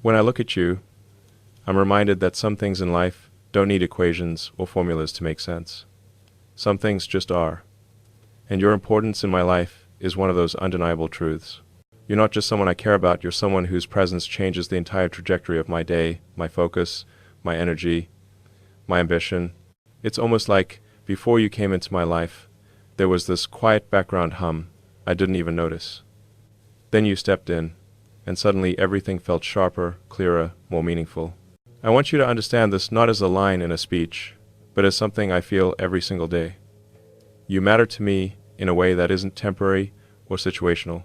When I look at you, I'm reminded that some things in life don't need equations or formulas to make sense. Some things just are. And your importance in my life is one of those undeniable truths. You're not just someone I care about, you're someone whose presence changes the entire trajectory of my day, my focus, my energy, my ambition. It's almost like before you came into my life, there was this quiet background hum I didn't even notice. Then you stepped in, and suddenly everything felt sharper, clearer, more meaningful. I want you to understand this not as a line in a speech, but as something I feel every single day. You matter to me in a way that isn't temporary or situational.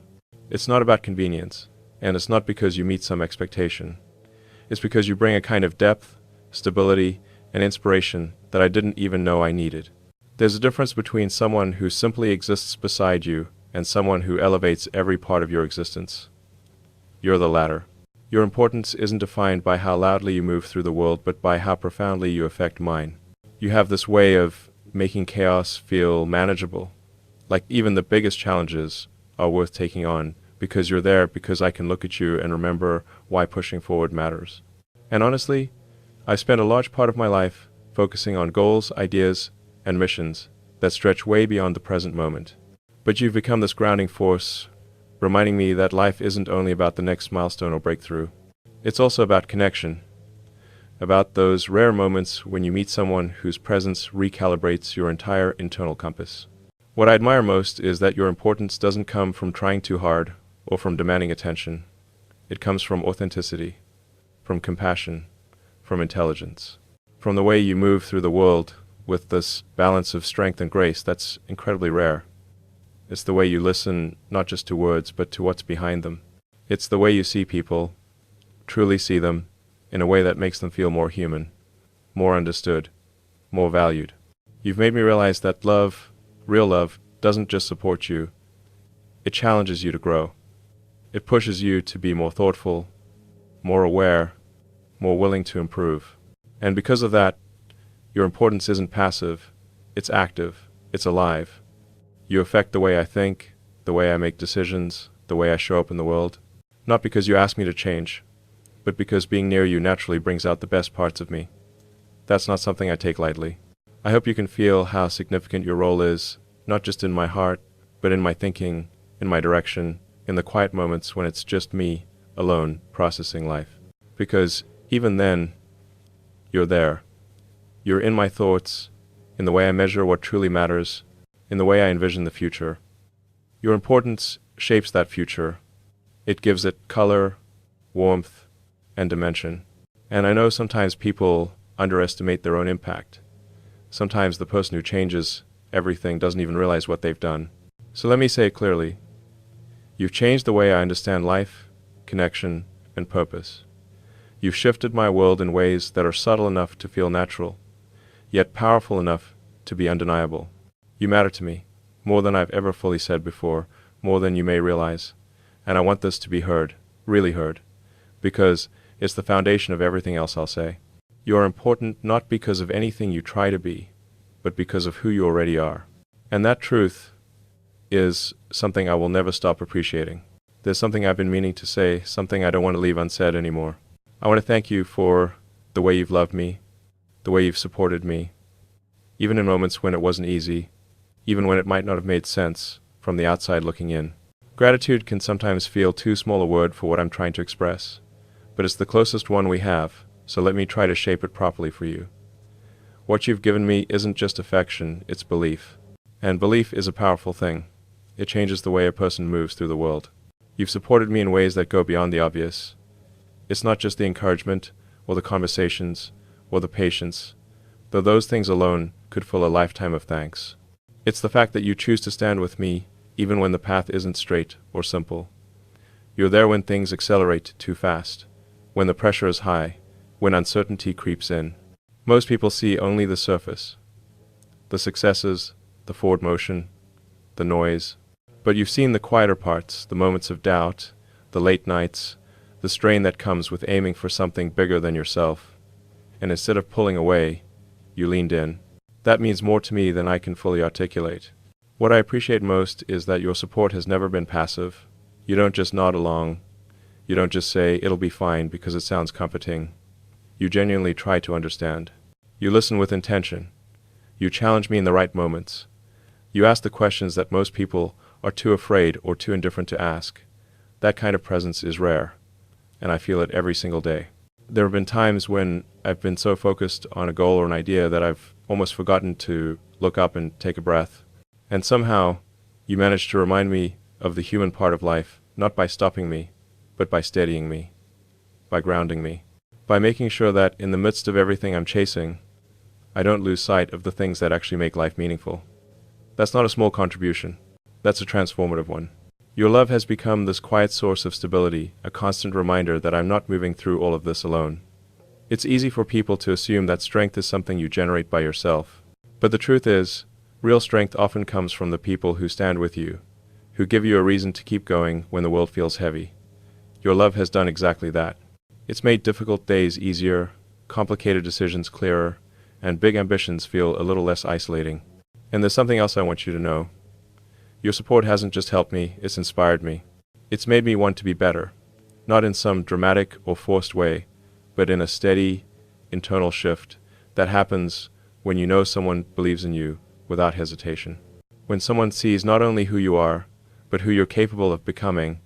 It's not about convenience, and it's not because you meet some expectation. It's because you bring a kind of depth, stability, and inspiration that I didn't even know I needed. There's a difference between someone who simply exists beside you and someone who elevates every part of your existence. You're the latter. Your importance isn't defined by how loudly you move through the world, but by how profoundly you affect mine. You have this way of making chaos feel manageable, like even the biggest challenges are worth taking on because you're there, because I can look at you and remember why pushing forward matters. And honestly, I spent a large part of my life focusing on goals, ideas, and missions that stretch way beyond the present moment. But you've become this grounding force, reminding me that life isn't only about the next milestone or breakthrough. It's also about connection, about those rare moments when you meet someone whose presence recalibrates your entire internal compass. What I admire most is that your importance doesn't come from trying too hard or from demanding attention. It comes from authenticity, from compassion, from intelligence, from the way you move through the world with this balance of strength and grace that's incredibly rare. It's the way you listen not just to words, but to what's behind them. It's the way you see people, truly see them, in a way that makes them feel more human, more understood, more valued. You've made me realize that love, real love, doesn't just support you. It challenges you to grow. It pushes you to be more thoughtful, more aware, more willing to improve. And because of that, your importance isn't passive, it's active, it's alive. You affect the way I think, the way I make decisions, the way I show up in the world. Not because you ask me to change, but because being near you naturally brings out the best parts of me. That's not something I take lightly. I hope you can feel how significant your role is, not just in my heart, but in my thinking, in my direction, in the quiet moments when it's just me, alone, processing life. Because even then, you're there. You're in my thoughts, in the way I measure what truly matters, in the way I envision the future. Your importance shapes that future. It gives it color, warmth, and dimension. And I know sometimes people underestimate their own impact. Sometimes the person who changes everything doesn't even realize what they've done. So let me say it clearly. You've changed the way I understand life, connection, and purpose. You've shifted my world in ways that are subtle enough to feel natural, yet powerful enough to be undeniable. You matter to me, more than I've ever fully said before, more than you may realize. And I want this to be heard, really heard, because it's the foundation of everything else I'll say. You are important not because of anything you try to be, but because of who you already are. And that truth is something I will never stop appreciating. There's something I've been meaning to say, something I don't want to leave unsaid anymore. I want to thank you for the way you've loved me, the way you've supported me, even in moments when it wasn't easy, even when it might not have made sense from the outside looking in. Gratitude can sometimes feel too small a word for what I'm trying to express, but it's the closest one we have, so let me try to shape it properly for you. What you've given me isn't just affection, it's belief. And belief is a powerful thing. It changes the way a person moves through the world. You've supported me in ways that go beyond the obvious. It's not just the encouragement, or the conversations, or the patience, though those things alone could fill a lifetime of thanks. It's the fact that you choose to stand with me even when the path isn't straight or simple. You're there when things accelerate too fast, when the pressure is high, when uncertainty creeps in. Most people see only the surface, the successes, the forward motion, the noise. But you've seen the quieter parts, the moments of doubt, the late nights, the strain that comes with aiming for something bigger than yourself. And instead of pulling away, you leaned in. That means more to me than I can fully articulate. What I appreciate most is that your support has never been passive. You don't just nod along. You don't just say, "It'll be fine," because it sounds comforting. You genuinely try to understand. You listen with intention. You challenge me in the right moments. You ask the questions that most people are too afraid or too indifferent to ask. That kind of presence is rare, and I feel it every single day. There have been times when I've been so focused on a goal or an idea that I've almost forgotten to look up and take a breath. And somehow, you manage to remind me of the human part of life, not by stopping me, but by steadying me, by grounding me, by making sure that in the midst of everything I'm chasing, I don't lose sight of the things that actually make life meaningful. That's not a small contribution. That's a transformative one. Your love has become this quiet source of stability, a constant reminder that I'm not moving through all of this alone. It's easy for people to assume that strength is something you generate by yourself. But the truth is, real strength often comes from the people who stand with you, who give you a reason to keep going when the world feels heavy. Your love has done exactly that. It's made difficult days easier, complicated decisions clearer, and big ambitions feel a little less isolating. And there's something else I want you to know. Your support hasn't just helped me, it's inspired me. It's made me want to be better, not in some dramatic or forced way, but in a steady, internal shift that happens when you know someone believes in you without hesitation. When someone sees not only who you are, but who you're capable of becoming,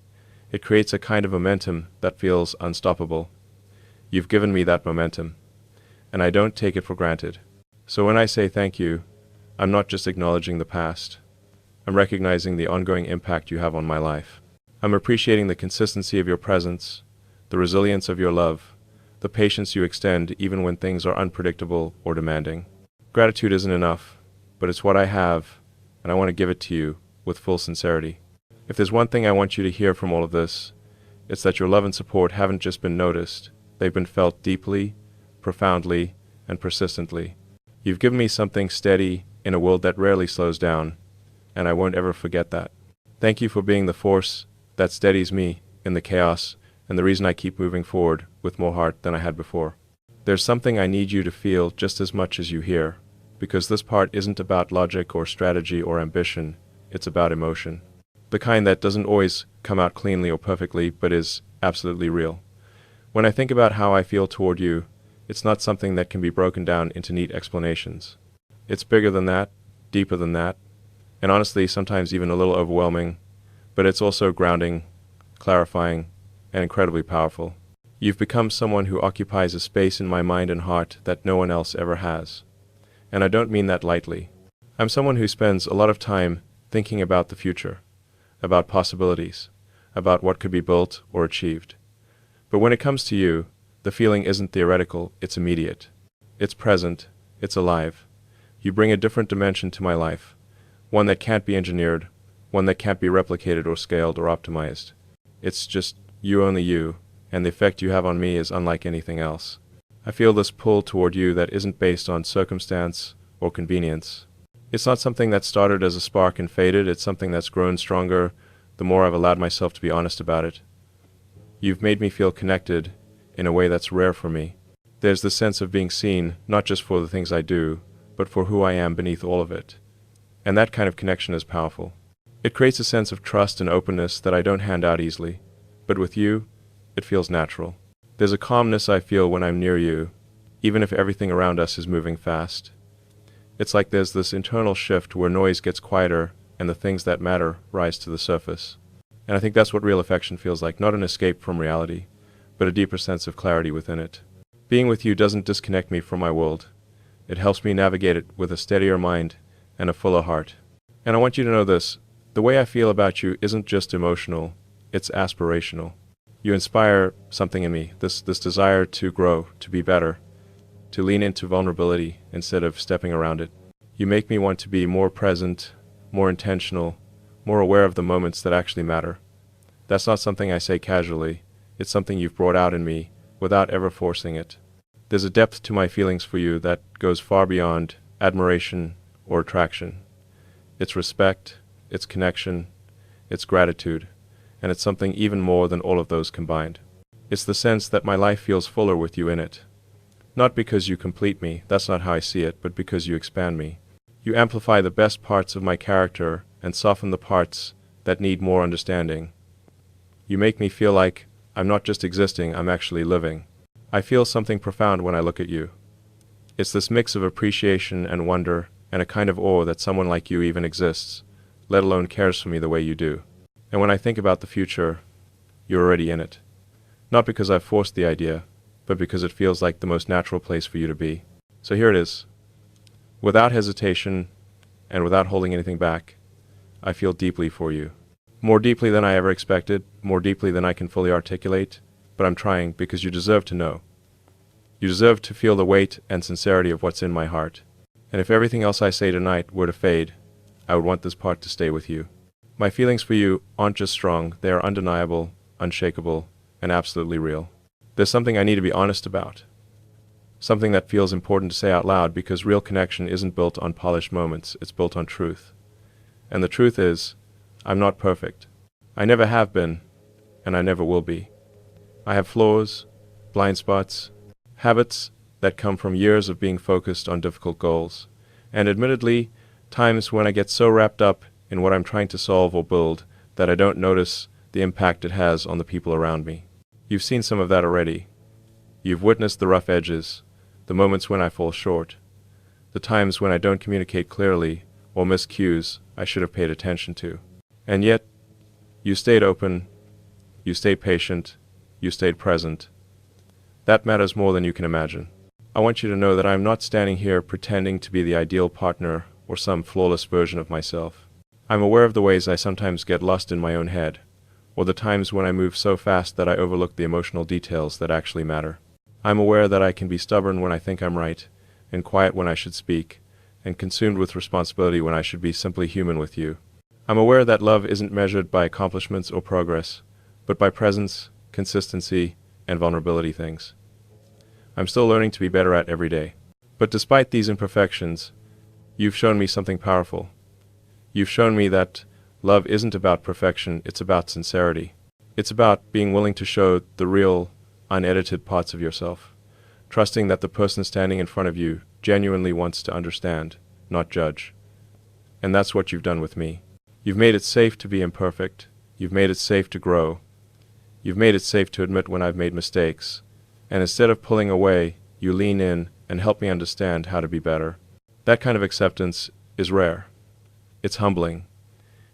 it creates a kind of momentum that feels unstoppable. You've given me that momentum, and I don't take it for granted. So when I say thank you, I'm not just acknowledging the past. I'm recognizing the ongoing impact you have on my life. I'm appreciating the consistency of your presence, the resilience of your love, the patience you extend even when things are unpredictable or demanding. Gratitude isn't enough, but it's what I have, and I want to give it to you with full sincerity. If there's one thing I want you to hear from all of this, it's that your love and support haven't just been noticed, they've been felt deeply, profoundly, and persistently. You've given me something steady in a world that rarely slows down, and I won't ever forget that. Thank you for being the force that steadies me in the chaos and the reason I keep moving forward with more heart than I had before. There's something I need you to feel just as much as you hear, because this part isn't about logic or strategy or ambition, it's about emotion. The kind that doesn't always come out cleanly or perfectly, but is absolutely real. When I think about how I feel toward you, it's not something that can be broken down into neat explanations. It's bigger than that, deeper than that, and honestly, sometimes even a little overwhelming, but it's also grounding, clarifying, and incredibly powerful. You've become someone who occupies a space in my mind and heart that no one else ever has. And I don't mean that lightly. I'm someone who spends a lot of time thinking about the future, about possibilities, about what could be built or achieved. But when it comes to you, the feeling isn't theoretical, it's immediate. It's present, it's alive. You bring a different dimension to my life. One that can't be engineered, one that can't be replicated or scaled or optimized. It's just you, only you, and the effect you have on me is unlike anything else. I feel this pull toward you that isn't based on circumstance or convenience. It's not something that started as a spark and faded, it's something that's grown stronger the more I've allowed myself to be honest about it. You've made me feel connected in a way that's rare for me. There's the sense of being seen, not just for the things I do, but for who I am beneath all of it. And that kind of connection is powerful. It creates a sense of trust and openness that I don't hand out easily. But with you, it feels natural. There's a calmness I feel when I'm near you, even if everything around us is moving fast. It's like there's this internal shift where noise gets quieter and the things that matter rise to the surface. And I think that's what real affection feels like, not an escape from reality, but a deeper sense of clarity within it. Being with you doesn't disconnect me from my world. It helps me navigate it with a steadier mind and a fuller heart. And I want you to know this, the way I feel about you isn't just emotional, it's aspirational. You inspire something in me, this desire to grow, to be better, to lean into vulnerability instead of stepping around it. You make me want to be more present, more intentional, more aware of the moments that actually matter. That's not something I say casually, it's something you've brought out in me without ever forcing it. There's a depth to my feelings for you that goes far beyond admiration or attraction. It's respect, it's connection, it's gratitude, and it's something even more than all of those combined. It's the sense that my life feels fuller with you in it. Not because you complete me, that's not how I see it, but because you expand me. You amplify the best parts of my character and soften the parts that need more understanding. You make me feel like I'm not just existing, I'm actually living. I feel something profound when I look at you. It's this mix of appreciation and wonder and a kind of awe that someone like you even exists, let alone cares for me the way you do. And when I think about the future, you're already in it. Not because I've forced the idea, but because it feels like the most natural place for you to be. So here it is. Without hesitation and without holding anything back, I feel deeply for you. More deeply than I ever expected, more deeply than I can fully articulate, but I'm trying because you deserve to know. You deserve to feel the weight and sincerity of what's in my heart. And if everything else I say tonight were to fade, I would want this part to stay with you. My feelings for you aren't just strong, they are undeniable, unshakable, and absolutely real. There's something I need to be honest about. Something that feels important to say out loud because real connection isn't built on polished moments, it's built on truth. And the truth is, I'm not perfect. I never have been, and I never will be. I have flaws, blind spots, habits that come from years of being focused on difficult goals, and admittedly, times when I get so wrapped up in what I'm trying to solve or build that I don't notice the impact it has on the people around me. You've seen some of that already. You've witnessed the rough edges, the moments when I fall short, the times when I don't communicate clearly or miss cues I should have paid attention to. And yet, you stayed open, you stayed patient, you stayed present. That matters more than you can imagine. I want you to know that I'm not standing here pretending to be the ideal partner or some flawless version of myself. I'm aware of the ways I sometimes get lost in my own head, or the times when I move so fast that I overlook the emotional details that actually matter. I'm aware that I can be stubborn when I think I'm right, and quiet when I should speak, and consumed with responsibility when I should be simply human with you. I'm aware that love isn't measured by accomplishments or progress, but by presence, consistency, and vulnerability things. I'm still learning to be better at every day. But despite these imperfections, you've shown me something powerful. You've shown me that love isn't about perfection, it's about sincerity. It's about being willing to show the real, unedited parts of yourself, trusting that the person standing in front of you genuinely wants to understand, not judge. And that's what you've done with me. You've made it safe to be imperfect. You've made it safe to grow. You've made it safe to admit when I've made mistakes. And instead of pulling away, you lean in and help me understand how to be better. That kind of acceptance is rare. It's humbling.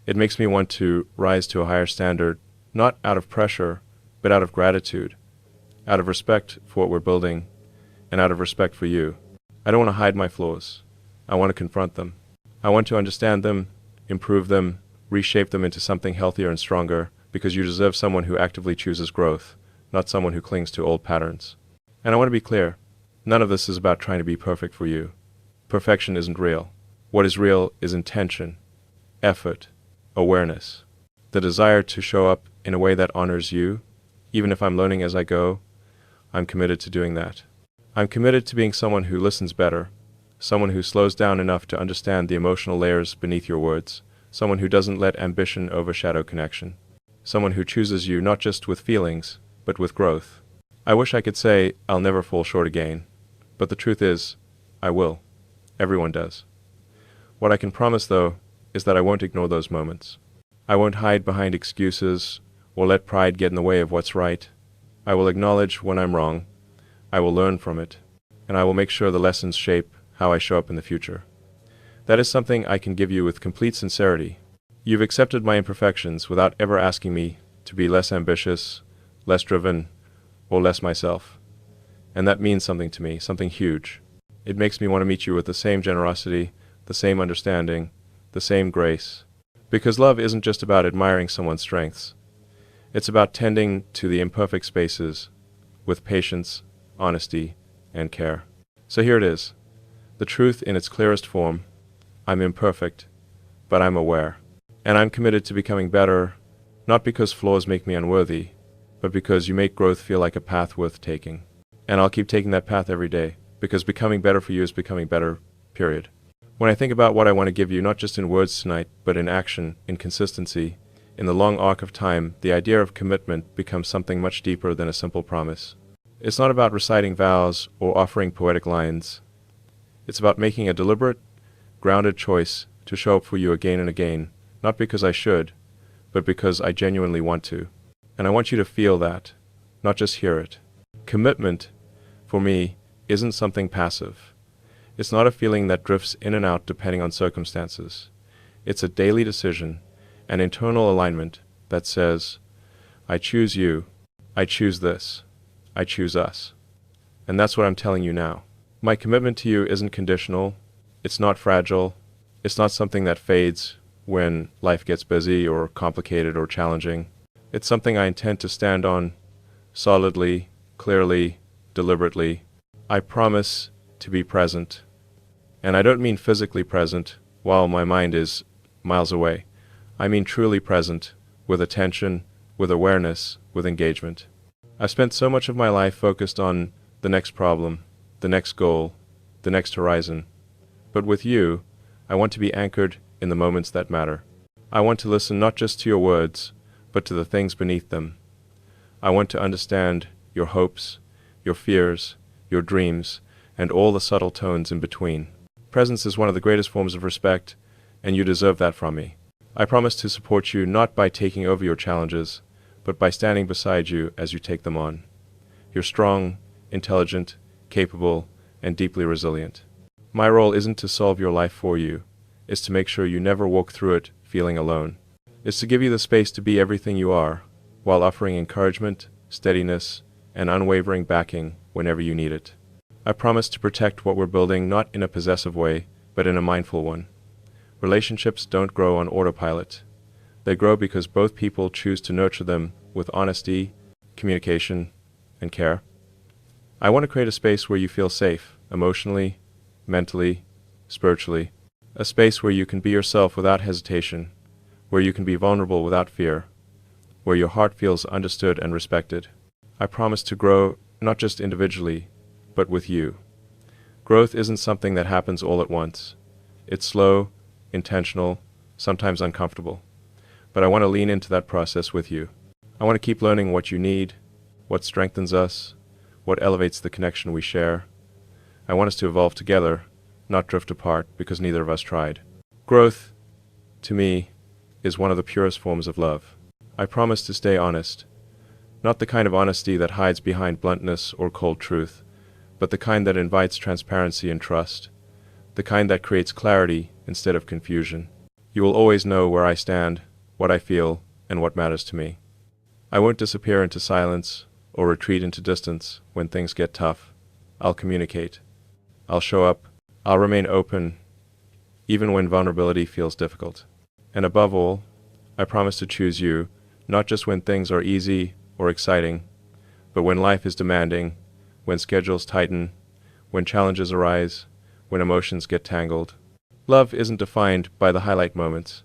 It makes me want to rise to a higher standard, not out of pressure, but out of gratitude, out of respect for what we're building, and out of respect for you. I don't want to hide my flaws. I want to confront them. I want to understand them, improve them, reshape them into something healthier and stronger, because you deserve someone who actively chooses growth, not someone who clings to old patterns. And I want to be clear, none of this is about trying to be perfect for you. Perfection isn't real. What is real is intention, effort, awareness, the desire to show up in a way that honors you. Even if I'm learning as I go, I'm committed to doing that. I'm committed to being someone who listens better, someone who slows down enough to understand the emotional layers beneath your words, someone who doesn't let ambition overshadow connection, someone who chooses you not just with feelings, but with growth. I wish I could say I'll never fall short again, but the truth is, I will. Everyone does. What I can promise, though, is that I won't ignore those moments. I won't hide behind excuses or let pride get in the way of what's right. I will acknowledge when I'm wrong. I will learn from it, and I will make sure the lessons shape how I show up in the future. That is something I can give you with complete sincerity. You've accepted my imperfections without ever asking me to be less ambitious, less driven, or less myself. And that means something to me, something huge. It makes me want to meet you with the same generosity, the same understanding, the same grace. Because love isn't just about admiring someone's strengths. It's about tending to the imperfect spaces with patience, honesty, and care. So here it is. The truth in its clearest form. I'm imperfect, but I'm aware. And I'm committed to becoming better, not because flaws make me unworthy, but because you make growth feel like a path worth taking. And I'll keep taking that path every day, because becoming better for you is becoming better, period. When I think about what I want to give you, not just in words tonight, but in action, in consistency, in the long arc of time, the idea of commitment becomes something much deeper than a simple promise. It's not about reciting vows or offering poetic lines. It's about making a deliberate, grounded choice to show up for you again and again, not because I should, but because I genuinely want to. And I want you to feel that. not just hear it. Commitment, for me, isn't something passive. It's not a feeling that drifts in and out depending on circumstances. It's a daily decision, an internal alignment that says, I choose you, I choose this, I choose us. And that's what I'm telling you now. My commitment to you isn't conditional, it's not fragile, it's not something that fades when life gets busy or complicated or challenging. It's something I intend to stand on solidly, clearly, deliberately. I promise to be present. And I don't mean physically present while my mind is miles away. I mean truly present, with attention, with awareness, with engagement. I've spent so much of my life focused on the next problem, the next goal, the next horizon. But with you, I want to be anchored in the moments that matter. I want to listen not just to your words, but to the things beneath them. I want to understand your hopes, your fears, your dreams, and all the subtle tones in between. Presence is one of the greatest forms of respect, and you deserve that from me. I promise to support you not by taking over your challenges, but by standing beside you as you take them on. You're strong, intelligent, capable, and deeply resilient. My role isn't to solve your life for you. It's to make sure you never walk through it feeling alone. It's to give you the space to be everything you are, while offering encouragement, steadiness, and unwavering backing whenever you need it. I promise to protect what we're building not in a possessive way, but in a mindful one. Relationships don't grow on autopilot. They grow because both people choose to nurture them with honesty, communication, and care. I want to create a space where you feel safe, emotionally, mentally, spiritually. A space where you can be yourself without hesitation, where you can be vulnerable without fear, where your heart feels understood and respected. I promise to grow not just individually, but with you. Growth isn't something that happens all at once. It's slow, intentional, sometimes uncomfortable. But I want to lean into that process with you. I want to keep learning what you need, what strengthens us, what elevates the connection we share. I want us to evolve together, not drift apart because neither of us tried. Growth, to me, is one of the purest forms of love. I promise to stay honest, not the kind of honesty that hides behind bluntness or cold truth, but the kind that invites transparency and trust, the kind that creates clarity instead of confusion. You will always know where I stand, what I feel, and what matters to me. I won't disappear into silence or retreat into distance when things get tough. I'll communicate. I'll show up. I'll remain open, even when vulnerability feels difficult. And above all, I promise to choose you, not just when things are easy or exciting, but when life is demanding, when schedules tighten, when challenges arise, when emotions get tangled. Love isn't defined by the highlight moments.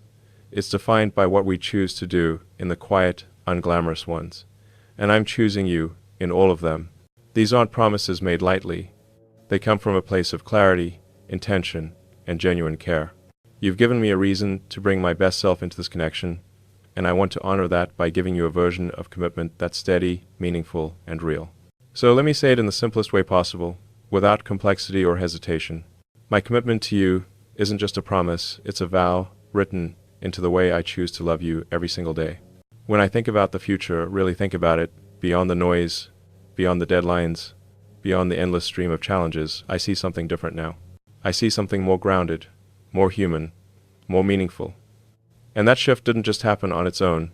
It's defined by what we choose to do in the quiet, unglamorous ones. And I'm choosing you in all of them. These aren't promises made lightly. They come from a place of clarity, intention, and genuine care. You've given me a reason to bring my best self into this connection, and I want to honor that by giving you a version of commitment that's steady, meaningful, and real. So let me say it in the simplest way possible, without complexity or hesitation. My commitment to you isn't just a promise, it's a vow written into the way I choose to love you every single day. When I think about the future, really think about it, beyond the noise, beyond the deadlines, beyond the endless stream of challenges, I see something different now. I see something more grounded, more human, more meaningful. And that shift didn't just happen on its own.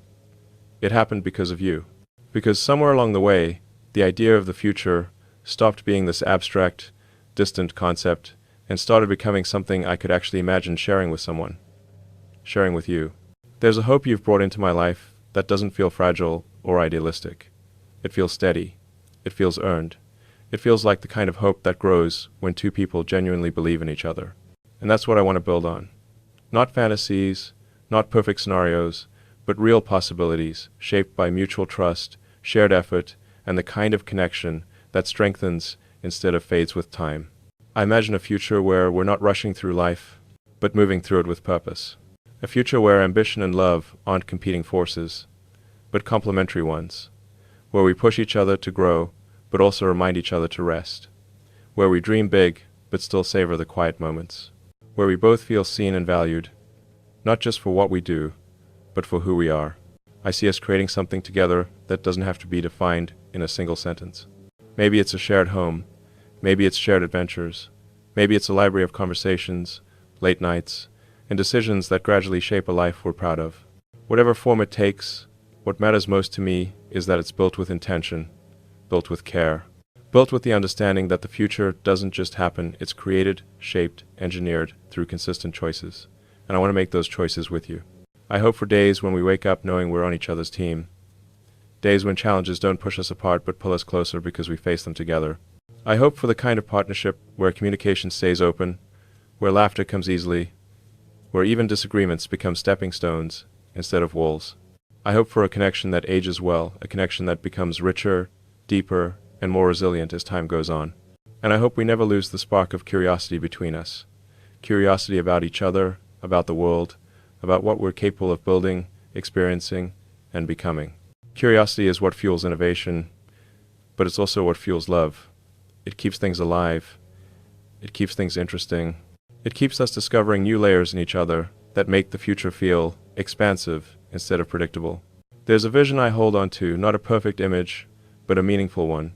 It happened because of you. Because somewhere along the way, the idea of the future stopped being this abstract, distant concept and started becoming something I could actually imagine sharing with someone. Sharing with you. There's a hope you've brought into my life that doesn't feel fragile or idealistic. It feels steady. It feels earned. It feels like the kind of hope that grows when two people genuinely believe in each other. And that's what I want to build on. Not fantasies, not perfect scenarios, but real possibilities shaped by mutual trust, shared effort, and the kind of connection that strengthens instead of fades with time. I imagine a future where we're not rushing through life, but moving through it with purpose. A future where ambition and love aren't competing forces, but complementary ones. Where we push each other to grow, but also remind each other to rest. Where we dream big, but still savor the quiet moments. Where we both feel seen and valued, not just for what we do, but for who we are. I see us creating something together that doesn't have to be defined in a single sentence. Maybe it's a shared home. Maybe it's shared adventures. Maybe it's a library of conversations, late nights, and decisions that gradually shape a life we're proud of. Whatever form it takes, what matters most to me is that it's built with intention, built with care, built with the understanding that the future doesn't just happen, it's created, shaped, engineered through consistent choices. And I want to make those choices with you. I hope for days when we wake up knowing we're on each other's team. Days when challenges don't push us apart but pull us closer because we face them together. I hope for the kind of partnership where communication stays open, where laughter comes easily, where even disagreements become stepping stones instead of walls. I hope for a connection that ages well, a connection that becomes richer, deeper, and more resilient as time goes on. And I hope we never lose the spark of curiosity between us. Curiosity about each other, about the world, about what we're capable of building, experiencing, and becoming. Curiosity is what fuels innovation, but it's also what fuels love. It keeps things alive. It keeps things interesting. It keeps us discovering new layers in each other that make the future feel expansive instead of predictable. There's a vision I hold on to, not a perfect image, but a meaningful one.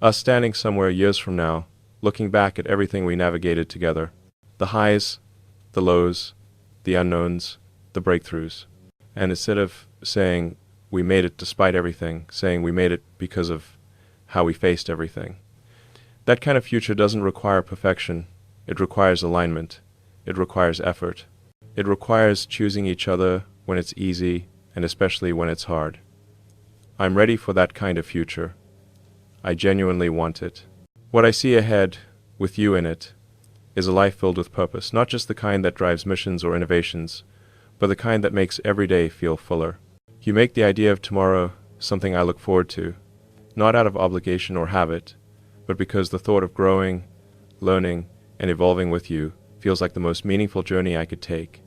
Us standing somewhere years from now, looking back at everything we navigated together. The highs, the lows, the unknowns, the breakthroughs. And instead of saying we made it despite everything, saying we made it because of how we faced everything. That kind of future doesn't require perfection. It requires alignment. It requires effort. It requires choosing each other when it's easy and especially when it's hard. I'm ready for that kind of future. I genuinely want it. What I see ahead, with you in it, is a life filled with purpose, not just the kind that drives missions or innovations, but the kind that makes every day feel fuller. You make the idea of tomorrow something I look forward to, not out of obligation or habit, but because the thought of growing, learning, and evolving with you feels like the most meaningful journey I could take.